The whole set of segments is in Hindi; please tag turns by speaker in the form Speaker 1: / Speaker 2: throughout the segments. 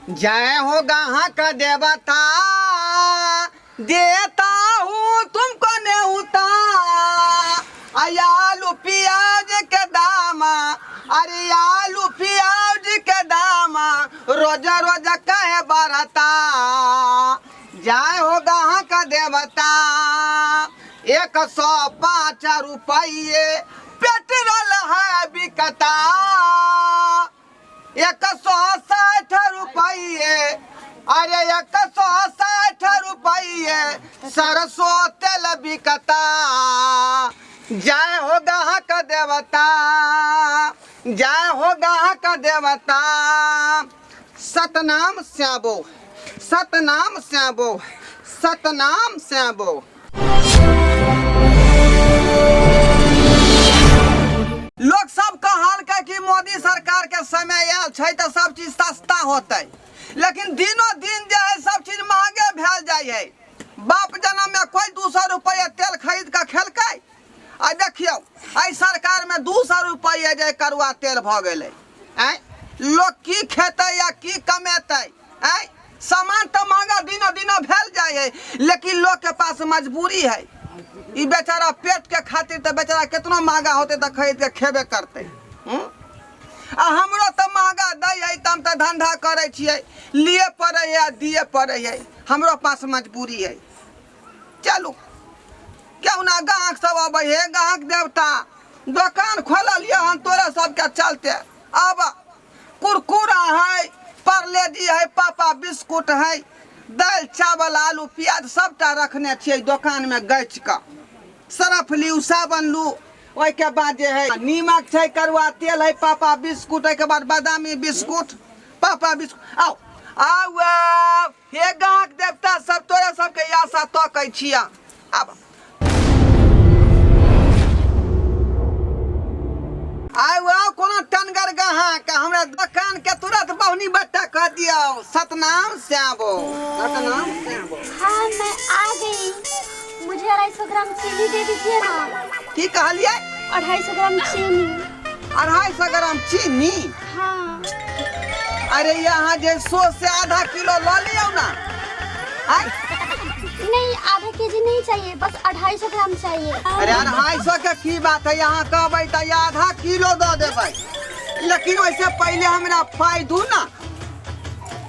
Speaker 1: जय हो गाहक देवता, देता हूँ तुमको नेहुता। आलू प्याज के दामा, अरे आलू प्याज के दामा रोज रोज कहे बढ़ता। जय हो गाहक देवता, 105 रुपये पेट्रोल है बिकता। 160 रुपये, अरे 160 रुपये सरसों तेल बिकता। जय हो गाहक देवता, जय हो गाहक देवता। सतनाम श्याबो, सतनाम श्याबो, सतनाम श्याबो। लोग सब कहल के कि मोदी सरकार के समय आयल छै तो सब चीज सस्ता होते, लेकिन दिनों दिन जो है सब चीज महंगे भेल जाय है। बाप जन्म में कोई 200 रुपये तेल खरीद के खेलकै, आ देखियो आई सरकार में 200 रुपये जे करुआ तेल भ गेलै। लोग की खेते या की कमेते? सामान तो महंगा दिनों दिनों भेल जाय है, लेकिन लोग के पास मजबूरी है। ई बेचारा पेट के खातिर तो बेचारा कितना महंगा होते तो खरीद के खेबे करते। आ हमरो तो महंगा दै है तम तो धंधा करे छियै, लिए पड़े है दिए पड़े है। हमरो पास मजबूरी है। चलू क्यों ना गाहक सब अब है, गाहक देवता दुकान खोलिए हम तोरे सबके चलते। अब कुरकुरा है, परलेजी है, पापा बिस्कुट है, दाल चावल आलू प्याज सबटा रखने छियै दुकान में गच का। सरफ लियू, साबन लू, ओइ के बाद जे है नीमक छै, करुआ तेल है, पापा बिस्कुट, ओइ के बाद बादामी बिस्कुट, पापा बिस्कुट। आओ आओ हे गाहक देवता सब तोरे सबके आशा तकै छिया। अब आओ कोनो टनगर गाहक हमरा दुकान के तुरंत बहुनी बट्टा कह दियो। सतनाम श्याबो, सतनाम श्याबो।
Speaker 2: हाँ मैं आ गई, मुझे 250 ग्राम चीनी दे दीजिए ना।
Speaker 1: की कहलिए?
Speaker 2: 250 ग्राम चीनी।
Speaker 1: 250 ग्राम चीनी?
Speaker 2: हाँ।
Speaker 1: अरे यहाँ जे 100 से आधा किलो लो लियो ना।
Speaker 2: नहीं आधा केजी नहीं चाहिए, बस 250 ग्राम चाहिए।
Speaker 1: अरे 250 के की बात है, यहाँ कहबै तो आधा किलो दो देबै, लेकिन वैसे पहले हमरा पाई दू ना।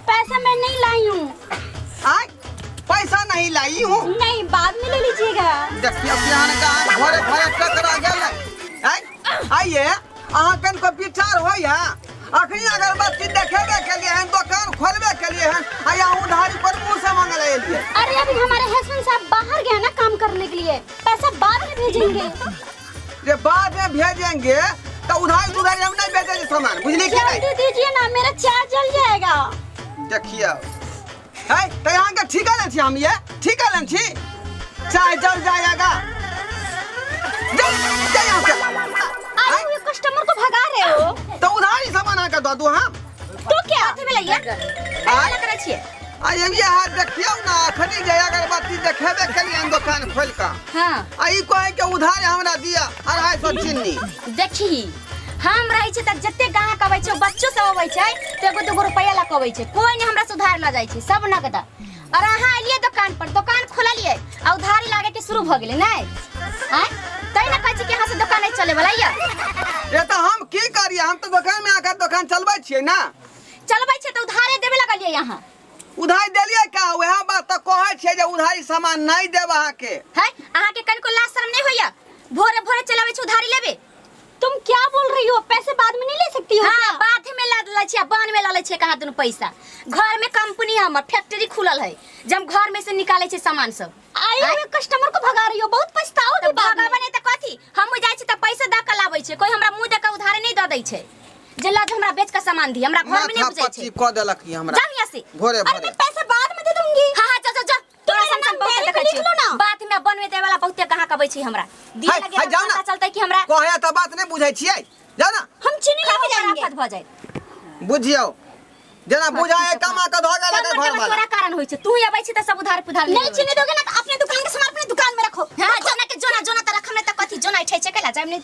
Speaker 2: पैसा मैं नहीं लाई हूँ।
Speaker 1: पैसा नहीं लाई हूँ?
Speaker 2: नहीं बाद में ले लीजिएगा।
Speaker 1: देखिए बिहान का घरे घरे टकरा गेलै। आइए अहाँ कन को विचार होय है अखनी अगरबत्ती देखेबे के लिए हैं, दुकान खोलबे के लिए हैं, आया उधारी पर मुंह से मांग ले लिए।
Speaker 2: अरे अभी हमारे हस्बैंड साहब बाहर गए ना काम करने के लिए, पैसा बाद में भेजेंगे।
Speaker 1: ये बाद में भेजेंगे तो उधारी हम नहीं भेजेंगे सामान, बुझली कि नहीं?
Speaker 2: जल्दी दीजिए ना, मेरा चार्ज जल जाएगा।
Speaker 1: देखिए है तो यहाँ के ठीक है छी, हम ये ठीक है छी, चाहे जल जाएगा।
Speaker 2: ये कस्टमर को भगा रहे हो
Speaker 1: तो उधारी सामान आके दो दो हम
Speaker 2: तो क्या हाथ में लाइए ऐसा करे छिए।
Speaker 1: आइए ये हाथ देखियो ना, खनी जे अगरबत्ती देखेबे के लिए दुकान खोल का।
Speaker 2: हां
Speaker 1: आई कहे के उधार हमरा दिया 250 चीनी।
Speaker 2: देखी हम रहै छै त जत्ते गाहक आबै छै, बच्चो सब आबै छै त एगो दूगो रुपया ला कबै छै, कोई नहीं हमरा से उधार ला जाय छै, सब नगद। और अहाँ एलिए दुकान पर, दुकान खोललिए आ उधारी लागे के शुरू भ गेलै नै। हैं तै ना कहै छी कि यहाँ से दुकान नहीं चले वाला
Speaker 1: ये तो हम की करिए, हम तो दुकान में आकर दुकान चलबै छियै ना।
Speaker 2: चलबै छै त उधारे देबे लगलिए यहाँ।
Speaker 1: उधारी देलिए का? वह बात तो कहै छियै जे उधारी सामान नहीं देब अहाँ के।
Speaker 2: है अहाँ के कन को लाज शर्म नहीं होइया? भोरे भोरे चलावे छ उधारी लेबे। तुम क्या बोल रही हो? पैसे बाद में नहीं ले सकती हो? हां बाद में ला ले छिया, बान में ला ले छिया। कहां दुनु पैसा? घर में कंपनी हमर फैक्ट्री खुलल है, जब घर में से निकाले छै सामान सब। आई हुए कस्टमर को भगा रही हो, बहुत पछताओगे। भगा बने त कथी, हम जाय छी त पैसा द के लाबै छै, कोई हमरा मुंह देख के उधारे नहीं द दै छै। जल्ला जो हमरा बेच का सामान दी, हमरा घर में नहीं बुझै छै।
Speaker 1: क देलक ही हमरा
Speaker 2: जा यहां से
Speaker 1: भोरे भोरे।
Speaker 2: अरे मैं पैसा बाद में दे दूंगी। हां हां जा जा तोरा संग बहुत देखै छी बात में बनवे दे वाला बहुते कहां कबै छी हमरा दिए लगे। पता चलतै कि हमरा
Speaker 1: कहे त बात नहीं बुझै छियै, जाओ ना
Speaker 2: हम चीनी लेके जाएंगे। आफत भ जाए
Speaker 1: बुझियो, जना बुझाए कमा के ध गेल घर वाला।
Speaker 2: तोरा कारण होय छै, तू आबै छी त सब उधार पुधार नहीं चीनी दोगे ना त अपने दुकान के सामान अपने दुकान में रखो। हां जोना के जोना जोना त रखम त कथी जोना छै छै केला जाय नहीं।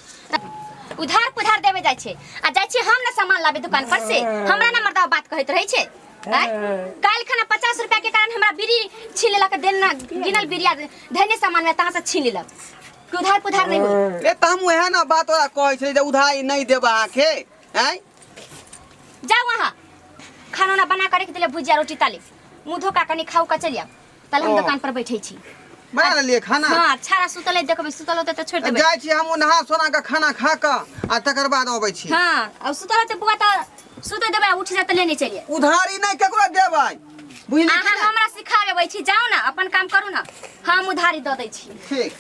Speaker 2: उधार पुधार देवे जाय छै आ जाय छी हम ना सामान लाबे दुकान पर से, हमरा ना मर्दा बात कहत रहै छै। काल खाना 50 रुपया के कारण हमरा बीड़ी छीन लेलक देना गिनल बीड़िया धने सामान में तहां से छीन लेलक कि उधार पुधार नहीं होई
Speaker 1: ए त हम वहे ना बात ओरा कहै छै जे उधारी नहीं देब आके हैं
Speaker 2: जाओ वहां खाना ना बना के रख देले भुजिया रोटी ताले मुंह धोका कनी खाऊ का चलिया ताले हम दुकान पर बैठै छी
Speaker 1: बना ले खाना
Speaker 2: हां छारा सुतले देखबे सुतल होते त छोड़ देबे
Speaker 1: जाय छी हम नहा सोना के खाना खा के आ तकर बाद आबै छी
Speaker 2: हां अब सुतल होते बुआ त सुते देबे उठ जा त लेने चलिए
Speaker 1: उधारी नहीं केकरो देबै बुझली
Speaker 2: अहाँ हमरा सिखावेबै छी जाओ ना अपन काम करू ना हम उधारी द दै छी
Speaker 1: ठीक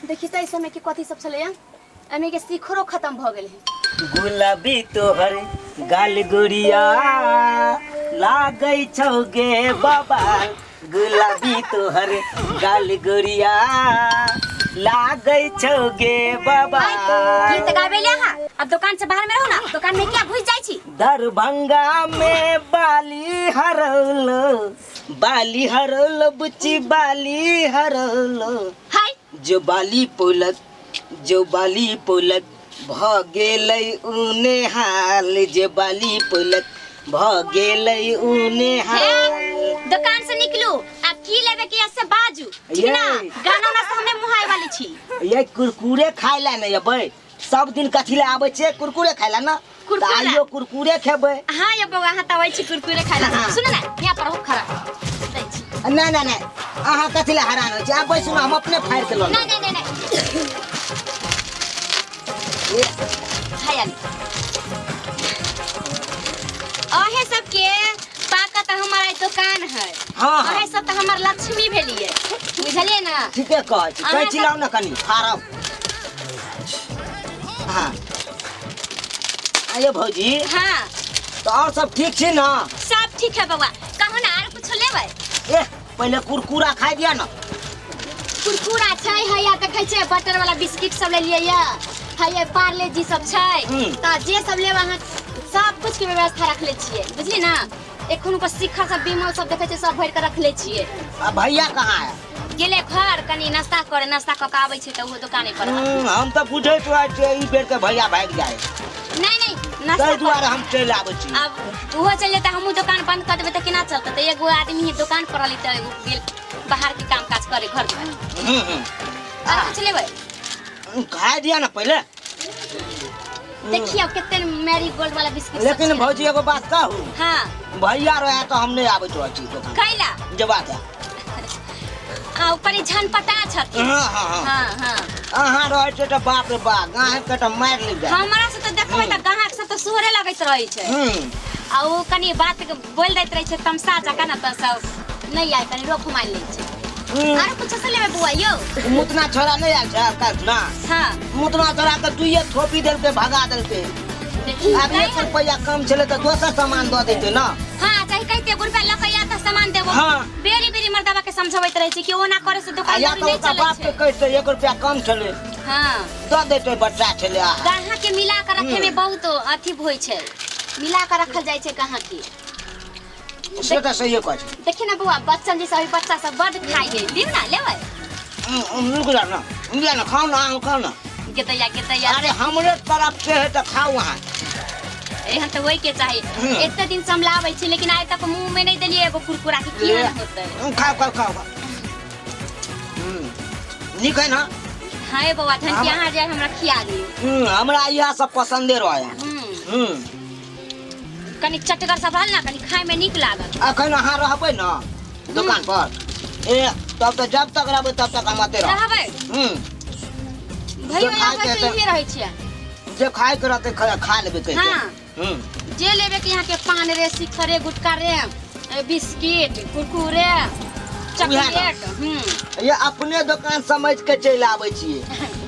Speaker 2: देखि त इस समय के कथि सब चले एमे के सिखरो खत्म भ गेल है
Speaker 3: गुलाबी तोहर गाल गुड़िया लागै छौ गे बाबा गुलाबी तोहर गाल गुड़िया लागै छौ गे बाबा
Speaker 2: गीत गावे ले हां अब दुकान से बाहर में रहो ना दुकान में क्या घुस जाई छी
Speaker 3: दरभंगा में बाली हरल बुच्ची बाली हरल
Speaker 2: हाय
Speaker 3: जो बाली पोलक भ गेलै उने हाल जे बाली पोलक भ गेलै उने हाल
Speaker 2: दुकान से निकलू आ की लेबे के से बाजू ठीक ना गाना ना से हमें मुहाई वाली छी
Speaker 3: ये कुरकुरे खाय ला नै अबै सब दिन कथि ले आबै छै कुरकुरे खाय ला ना
Speaker 2: कुरकुरे?
Speaker 3: आइयो कुरकुरे खेबै
Speaker 2: हां ये बउआ हां तवै छी कुरकुरे खाइला सुन ना यहां पर हो खरा दै छी
Speaker 3: नहीं अहाँ कथि ले हैरान हो छै आब बैसू हम अपने फाड़ के ल
Speaker 2: नहीं खाया अहे सब के ताकत हमारा दुकान है
Speaker 3: हाँ
Speaker 2: अहे सब तो हमार लक्ष्मी भेलिए बुझलिए ना
Speaker 3: ठीके कह छी
Speaker 2: अहाँ
Speaker 3: कहै छी लाउ ना कनी फारब हां आइए भौजी
Speaker 2: हां
Speaker 3: तो और सब ठीक छी ना
Speaker 2: सब ठीक है बउआ कहू ना और कुछ लेबै
Speaker 3: ए पहले कुरकुरा खाइ दिया ना
Speaker 2: कुरकुरा छै हैया देखै छै बटर वाला बिस्किट सब ले लिया या हैया पार्ले जी सब छै त जे सब लेब अहाँ सब कुछ के व्यवस्था रखले छियै बुझली ना एखन को शिखर सब बिमल सब देखै छै सब भर के रखले छियै
Speaker 3: अब भैया कहाँ है
Speaker 2: गेले घर कनी नाश्ता करे नाश्ता क के आबै छै त वो दुकाने पर
Speaker 3: हम तो बुझे तो ई बेर के भैया भाग जाए
Speaker 2: नहीं नाश्ता
Speaker 3: ताहि दुआरे हम चलि आबै छी
Speaker 2: अब वो चल जेता हमहू दुकान बंद कर देबै त केना चलतै त एगो आदमी ही दुकान पर रहली त एगो गेल बाहर के काम काज करे घर में और कुछ लेबै
Speaker 3: खा दिया ना पहले
Speaker 2: देखिए कितने मैरी गोल्ड वाला बिस्किट
Speaker 3: लेकिन भौजी एगो बात कहू
Speaker 2: हां
Speaker 3: भैया रहे तो हम नहीं आबै तो छी दुकान
Speaker 2: कैला
Speaker 3: जे बात है
Speaker 2: आ ऊपर ही झनपटा छथि
Speaker 3: हां हां
Speaker 2: हां
Speaker 3: अहाँ रहे छै त बाप रे बाप गाह के त मार ले जाए
Speaker 2: हमरा से त देखबै त गाहक सब त सोहरे लगैत रहै छै आ ओ कनी बात बोल दैत रहै छै तमसा जका ना त सब नहीं आइ कनी रोक मार लै छै आरो कुछ से लेबै बुआ यो
Speaker 3: मुतना छोरा नहीं आयल छै काट ना
Speaker 2: हां
Speaker 3: मुतना छोरा के दुइये थोपी देल के भगा देल के
Speaker 2: देखिए
Speaker 3: अब 1 रुपया कम छले त दोसर सामान द देते ना
Speaker 2: हां चाहे कहते रुपया लकैया त सामान देबो
Speaker 3: हाँ।
Speaker 2: बेरी मर्दबा के समझबैत रहै छै कि ओ ना करे से दुकान
Speaker 3: या
Speaker 2: नहीं
Speaker 3: तो
Speaker 2: चलै
Speaker 3: बाप के
Speaker 2: छै
Speaker 3: कहते 1 रुपया कम छले
Speaker 2: हां
Speaker 3: द देते बच्चा छले आ
Speaker 2: गाहा के मिला के रखे में बहुत अथी होय छै मिला के रखल जाय छै गाहा के
Speaker 3: से त सही कह छै
Speaker 2: देखि ना बुआ बच्चा जी सब बच्चा सब बड खाइ है दिउ ना लेबै
Speaker 3: रुक जा ना खाओ ना
Speaker 2: गेतैया
Speaker 3: अरे हमरे तरफ से है तो खाओ वहाँ
Speaker 2: एहन तो वही के चाहिए इतने दिन समलाबै छी लेकिन आइ तक मुंह में नहीं देलिए एगो कुरकुरा के केहन होतै
Speaker 3: खाओ नीक है ना
Speaker 2: हां ए बउआ धन यहाँ जाय हमरा खिया दियो
Speaker 3: हमरा यह सब पसंदे रहे
Speaker 2: कनी चटगर सब रहल ना कनी खाए में नीक लागल
Speaker 3: अखन अहाँ रहबै ना दुकान पर ए तब तो जब तक रहबै तब तक हम आते
Speaker 2: रहबै भैया यहाँ
Speaker 3: खाए
Speaker 2: पे ही रहै छियै
Speaker 3: जे खाए के रहते खा लेबै कहि
Speaker 2: हां जे लेबे के यहाँ के पान रे शिखर रे गुटका रे बिस्किट कुरकुरे चॉकलेट
Speaker 3: ये अपने दुकान समझ के चल आबै छियै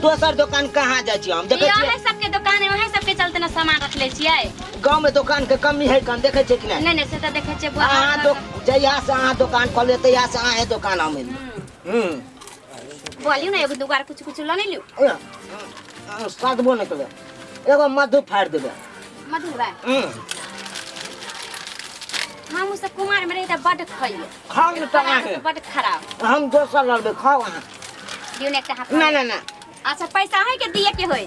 Speaker 3: दोसर दुकान कहाँ जाइ छी हम देखे छियै
Speaker 2: यही सबके दुकान है वही सबके चलते ना सामान रख ले छियै
Speaker 3: गांव में दुकान के कमी है कम देखे छियै कि नहीं
Speaker 2: नहीं से तो देखे छियै
Speaker 3: अहाँ तो जहिया से अहाँ दुकान खोले तहिया से अहाँ दुकान आमे
Speaker 2: बोलियो ना एगो दुकान कुछ ल नहीं लियो
Speaker 3: सादबो नहीं करे एगो मधु फाड़ देबे
Speaker 2: मधु बा हम उस कुमार में रहता बड खाइए
Speaker 3: खाओ न तना है
Speaker 2: बड खराब
Speaker 3: हम दोसर लड़बे खाओ अहाँ
Speaker 2: दियो ने एकटा हाथ
Speaker 3: ना
Speaker 2: अच्छा पैसा है के दिए के होय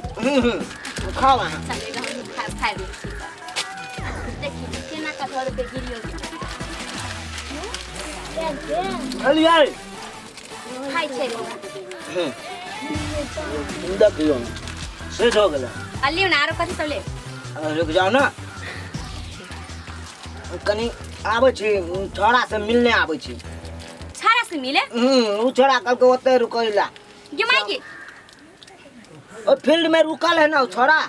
Speaker 3: खाओ अहाँ
Speaker 2: खाए घर पे गिरियो
Speaker 3: अलिया
Speaker 2: खाइ छै
Speaker 3: देखियो से हो गेल
Speaker 2: अलियो ना आरो कथि सब ले
Speaker 3: रुक जाओ ना कनी आबै छी छोड़ा से मिलने आबै छी
Speaker 2: छाड़ा से मिले
Speaker 3: उ छोड़ा कल के ओते रुकैला
Speaker 2: जुमाई की
Speaker 3: ओ फील्ड में रुकल है ना उ छोड़ा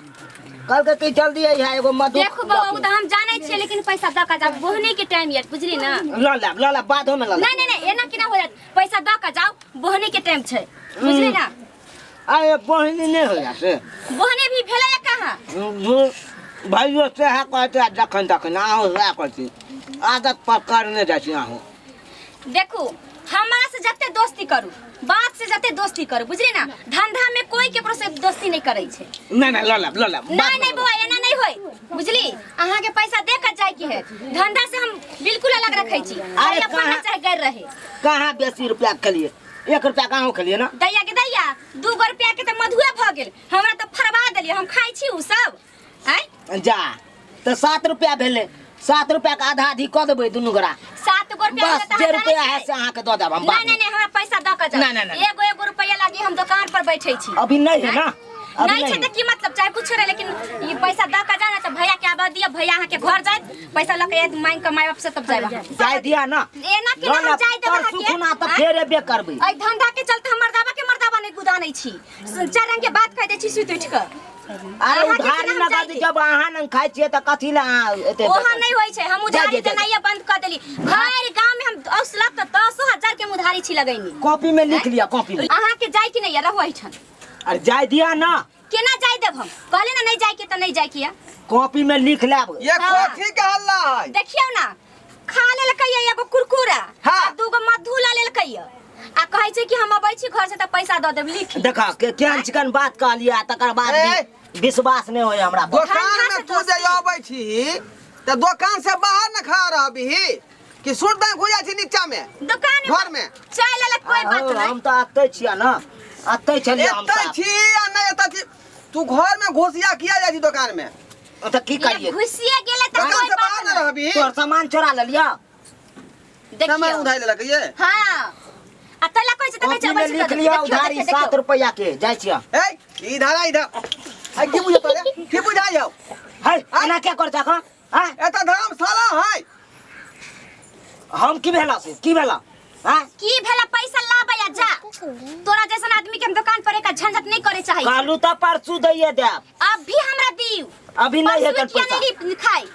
Speaker 3: कल के कहीं जल्दी आई है एगो मधु
Speaker 2: देखो बाबा वो तो हम जानै छियै लेकिन पैसा द का जाओ बोहने के टाइम ये बुझली ना
Speaker 3: ला ला बाद में ला
Speaker 2: नहीं नहीं नहीं एना केना हो जात पैसा द का जाओ बोहने के टाइम छै बुझली ना
Speaker 3: अरे बहनी नहीं हो जा से
Speaker 2: बोहने भी भेलै या कहां
Speaker 3: भाइयों से है कहते जखन तखन आहू है करती आदत पकड़ने जाइ छी आहू
Speaker 2: देखो हमरा से जते दोस्ती करू बात से जते दोस्ती करू बुझली ना धंधा में कोई केकरो से दोस्ती नहीं करै छै
Speaker 3: नहीं ला ला
Speaker 2: नहीं नहीं बुआ एना नहीं होय बुझली अहाँ के पैसा दे के जाय के है धंधा से हम बिल्कुल अलग रखै छी अरे अपन चाहे कर रहे
Speaker 3: कहाँ बेसी रुपया खेलिए 1 रुपया कहाँ खेलिए ना
Speaker 2: दैया के दैया 2 रुपया के त मधुए भ गेल हमरा त फरवा देलिए हम खाइ छी उ सब हैं
Speaker 3: जा तो 7 रुपया भेले 7 रुपया के आधा आधी क देबै दुनू गोरा
Speaker 2: 7 रुपया
Speaker 3: बस 1 रुपया है से अहाँ के दऽ देब हम
Speaker 2: नहीं नहीं नहीं हमरा पैसा द के जा एगो रुपया लागी हम दुकान पर बैठे छी
Speaker 3: अभी नहीं है ना
Speaker 2: नहीं छै त की मतलब चाहे कुछ रहे लेकिन ये पैसा द के जाना त भैया के आबा दिया भैया अहाँ के घर जाय पैसा ल के मांग के माय बाप से तब जाय
Speaker 3: जाय दिया ना
Speaker 2: एना के हम जाय देब
Speaker 3: सुखना त फेर एबे करबै
Speaker 2: आई धंधा के चलते हम मर्दावा नहीं गुदानै छी चार रंग के बात कह दे छी सुत उठ के
Speaker 3: अरे उधारी लगा दी जब अहाँ न खाइ छियै त कथि ला एते
Speaker 2: ओहा नहीं होय छै हम उधारी देनाइए बंद कर देली भर गांव में हम औसलक त 10,000 के उधारी छी लगैनी
Speaker 3: कॉपी में लिख लिया कॉपी में
Speaker 2: अहाँ के जाय कि नहीं रहो छन
Speaker 3: अरे जाय दिया ना
Speaker 2: केना जाय देब हम कहले ना नहीं जाय के त नहीं जाय किया
Speaker 3: कॉपी में लिख लेब
Speaker 1: ये कथी के हल्ला है
Speaker 2: देखियो ना खा लेल कहिए एगो कुरकुरा
Speaker 1: हाँ।
Speaker 2: आ दूगो मधु ला लेल कहिए आ कहै छै कि हम अबै छी घर से त पैसा द देब लिख
Speaker 3: देखा के केहन चिकन बात कहलिया तकर बाद भी विश्वास नहीं होय हमरा पर
Speaker 1: दुकान में तू जे आबै छी त दुकान से बाहर न खा रहबी कि सूट बैंक हो जाइ छी नीचा में
Speaker 2: दुकान
Speaker 1: घर में
Speaker 2: चाय ले ले कोई बात नहीं
Speaker 3: हम त आते छिया ना आते छलिए हम
Speaker 1: एतै छी या नहीं एतै छी तू घर में घुसिया किया जाइ छी दुकान में
Speaker 3: त की करिए
Speaker 2: घुसिए गेले त
Speaker 1: दुकान
Speaker 2: कोई
Speaker 1: से
Speaker 2: बात
Speaker 1: बाहर न
Speaker 2: नहीं
Speaker 1: रहबी
Speaker 3: तोर सामान चोरा ले लिया
Speaker 1: सामान
Speaker 2: देखियो
Speaker 1: उधार लेलक ये
Speaker 2: हां आ तला कहै छै त कहै
Speaker 3: कॉपी में लिख लिया उधारी 7 रुपया के जाइ छिया
Speaker 1: ए इधर आई की बुझे तोरे की बुझाई हो
Speaker 3: है एना क्या करता का हां
Speaker 1: एता धर्मशाला है
Speaker 3: हम की भेला से की भेला हां
Speaker 2: की भेला पैसा लाबे या जा तोरा जैसन आदमी के हम दुकान पर एक झंझट नहीं करे चाहिए
Speaker 3: कालू त परसू दैए देब
Speaker 2: अभी हमरा दियो
Speaker 3: अभी नहीं है
Speaker 2: परसू
Speaker 3: पैसा
Speaker 2: किया नहीं खाई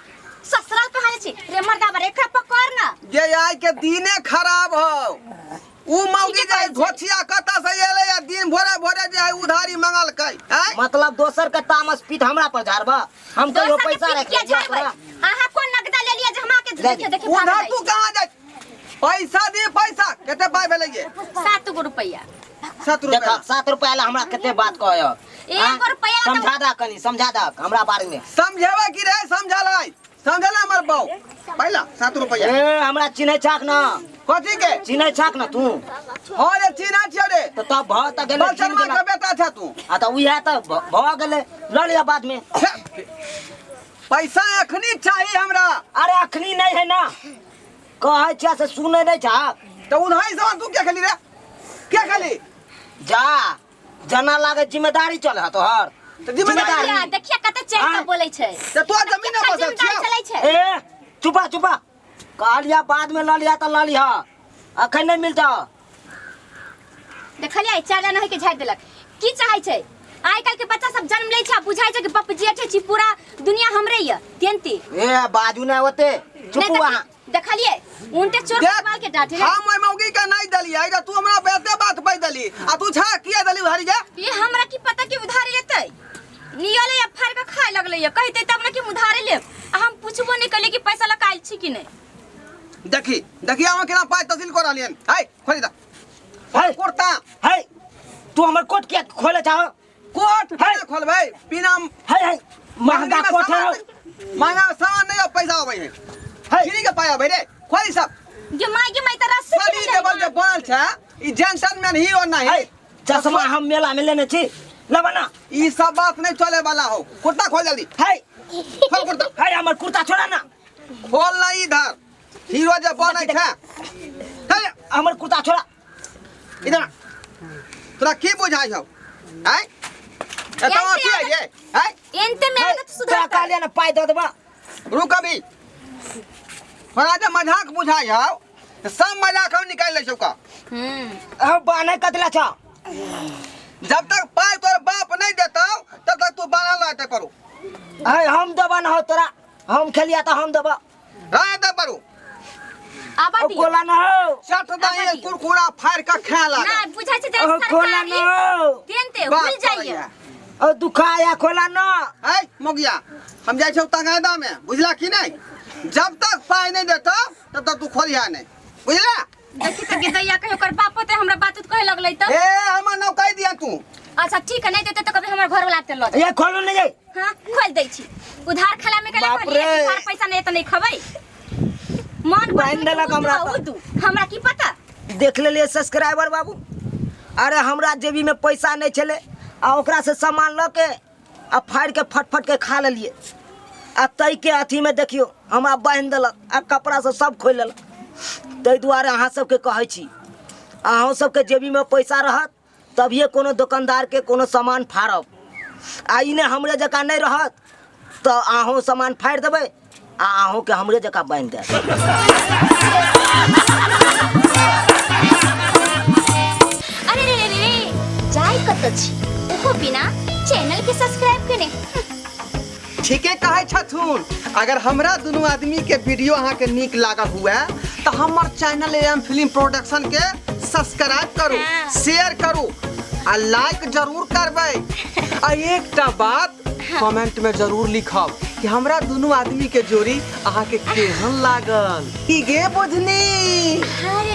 Speaker 2: ससुराल पे हाले छी रे मर्दावा रेखा पकड़ ना
Speaker 1: जे आई के दिने खराब हो उ मौगी जे घोछिया कता से एले या दिन भोरे भोरे जे उधारी मंगल कई
Speaker 3: मतलब दोसर के तामस पीठ हमरा पर झाड़बा हम कहियो पैसा रख लिया
Speaker 2: आहा कोन नगदा ले लिया जे हमरा के देखे देखे
Speaker 1: उधार तू कहां जाय पैसा दे पैसा केते पाई भेलै ये
Speaker 2: 7 रुपया
Speaker 1: 7
Speaker 3: देखा
Speaker 1: रुपया
Speaker 3: 7 रुपया ला हमरा केते बात कहयो
Speaker 2: 1 रुपया
Speaker 3: समझा दा कनी समझा दा हमरा बारे में
Speaker 1: समझेबे की रे समझालै समझला हमर बौ पहला 7 रुपया
Speaker 3: ए हमरा चिन्है छाक ना
Speaker 1: कथी के
Speaker 3: चिन्है छाक ना तू
Speaker 1: हो रे चिन्हा छियो रे
Speaker 3: तो तब भ त गेले चिन्ह
Speaker 1: बलचरमा
Speaker 3: गेला
Speaker 1: के बेटा छ तू
Speaker 3: आ त उहे त भ गेले ल लिया बाद में
Speaker 1: पैसा एखनी चाहिए हमरा
Speaker 3: अरे अखनी नहीं है ना कहै छिया से सुनै नहीं छा
Speaker 1: तो उधारी से तू क्या खेली रे क्या खेली
Speaker 3: जा जना लागे जिम्मेदारी चल ह तोहर
Speaker 1: तो जिम्मेदारी
Speaker 2: देखिए कते चेक के बोलै छै
Speaker 1: तो तू जमीन पर बसल छियो
Speaker 2: चलै छै
Speaker 3: ए चुपा चुपा कहलिया बाद में ल लिया त ल लिया अखन नहीं मिलता
Speaker 2: देखलियै चाला नहीं के झाड़ देलक की चाहै छै आइ काल के बच्चा सब जन्म लै छै बुझाइ छै कि बाप जेठे छी पूरा दुनिया हमरे य तेंती
Speaker 3: ए बाजू ना होते चुप वहां
Speaker 2: देखलियै उनटे चोर मार के डांटे
Speaker 1: हम ओइ मौगी के नहीं दली आई तू हमरा बेते बात पै दली आ तू छा किया दली उधारी जे
Speaker 2: ये हमरा की पता कि उधारी लेतै नियले या फाड़ के खाए लगलै या कहते तब ना कि उधारी ले हम पूछबो नहीं कले कि पैसा लगाइल छी कि नहीं
Speaker 1: देखी हम केना पाई तहसील कर रहलियन है खरीदा
Speaker 3: है
Speaker 1: कोर्टा
Speaker 3: है तू हमर कोट के खोले चाहो
Speaker 1: कोट है खोलबे बिना
Speaker 3: है महंगा कोट है
Speaker 1: महंगा सामान नहीं पैसा आबै है फ्री के पाया भाई रे खोली सब
Speaker 2: ये माई तरह से
Speaker 1: सली लेवल के बनल छै ई जेंसन में ही और नहीं
Speaker 3: चश्मा हम मेला में लेने छी लेबा ना
Speaker 1: ई सब बात नहीं चले वाला हो कुर्ता खोल जल्दी
Speaker 3: है
Speaker 1: खोल कुर्ता
Speaker 3: है हमर कुर्ता छोड़ा ना
Speaker 1: खोल ना इधर हीरो जे बनै छै हे
Speaker 3: हमर कुर्ता छोड़ा
Speaker 1: इधर तोरा की बुझाइ छौ हैं एतो अथी है ये हैं
Speaker 2: एनते में आदत
Speaker 3: तोरा
Speaker 2: सुधार
Speaker 3: कहलिए ना पाई दे देबा
Speaker 1: रुक अभी थोड़ा जे मजाक बुझाइ हौ सब मजाक हम निकाल ले छौ का
Speaker 3: हम बाने कतला छ
Speaker 1: जब तक पाई तोर बाप नहीं देतौ तब तक तू बाना लाते करू
Speaker 3: है हम देबा न हो तोरा हम खेलिया त हम देबा
Speaker 1: रह दे करू
Speaker 2: आबा
Speaker 3: ओ
Speaker 2: दियो
Speaker 3: कोला न हो
Speaker 1: चट दाई कुरकुरा फाड़ के खा ला
Speaker 2: ना बुझाइ छै जे
Speaker 3: ओ कोला न
Speaker 2: सरकारी
Speaker 3: हो
Speaker 2: तेनते भूल जाइए
Speaker 3: ओ दुखाया खोला न
Speaker 1: है मोगिया हम जाय छौ तगादा में बुझला कि नहीं जब तक पाई नहीं देतौ तब तक तू खोलिया नहीं बुझला
Speaker 2: देखी त गिदैया कहियो कर बापो ते हमरा बात कहे लगलै त
Speaker 1: ए हमर नाम कह दिया तू
Speaker 2: अच्छा ठीक है नहीं देते तो कभी हमर घर वाला ते ल जा
Speaker 3: ये खोलो न जाई
Speaker 2: हां खोल दै छी उधार खेला में केले
Speaker 3: बाप
Speaker 2: कहलिए
Speaker 3: रे।
Speaker 2: उधार पैसा नहीं त नहीं खबै मन
Speaker 3: बांध देलक हमरा त।
Speaker 2: हमरा की पता
Speaker 3: देख लेलिए सब्सक्राइबर बाबू अरे हमरा जेबी में पैसा नहीं चले आ ओकरा से सामान ल के आ फाड़ के फटफट के खा लेलिए आ तई के अथी में देखियो हमरा बांध देलक आ कपड़ा से सब खोल लेलक तै दुआरे अहाँ सबके कहै छी अहाँ सबके जेबी में पैसा रहत तभिए कोनो दुकानदार के कोनो सामान फाड़ब आ इने हमरे जका नहीं रहत तो अहों सामान फाड़ देबै आ अहों के हमरे जका बांध देब
Speaker 2: अरे रे रे रे जाय कत छी ओहो बिना चैनल के सब्सक्राइब केने
Speaker 1: ठीके कहे छथुन अगर हमरा दोनों आदमी के वीडियो अहाँ के नीक लागल हुए तो हमर चैनल एम फिल्म प्रोडक्शन के सब्सक्राइब करू
Speaker 2: हाँ।
Speaker 1: शेयर करू आ लाइक जरूर करबै आ एकटा बात कमेंट में जरूर लिखब कि हमरा दोनों आदमी के जोड़ी अहाँ के केहन लागल की गे बुझनी
Speaker 2: अरे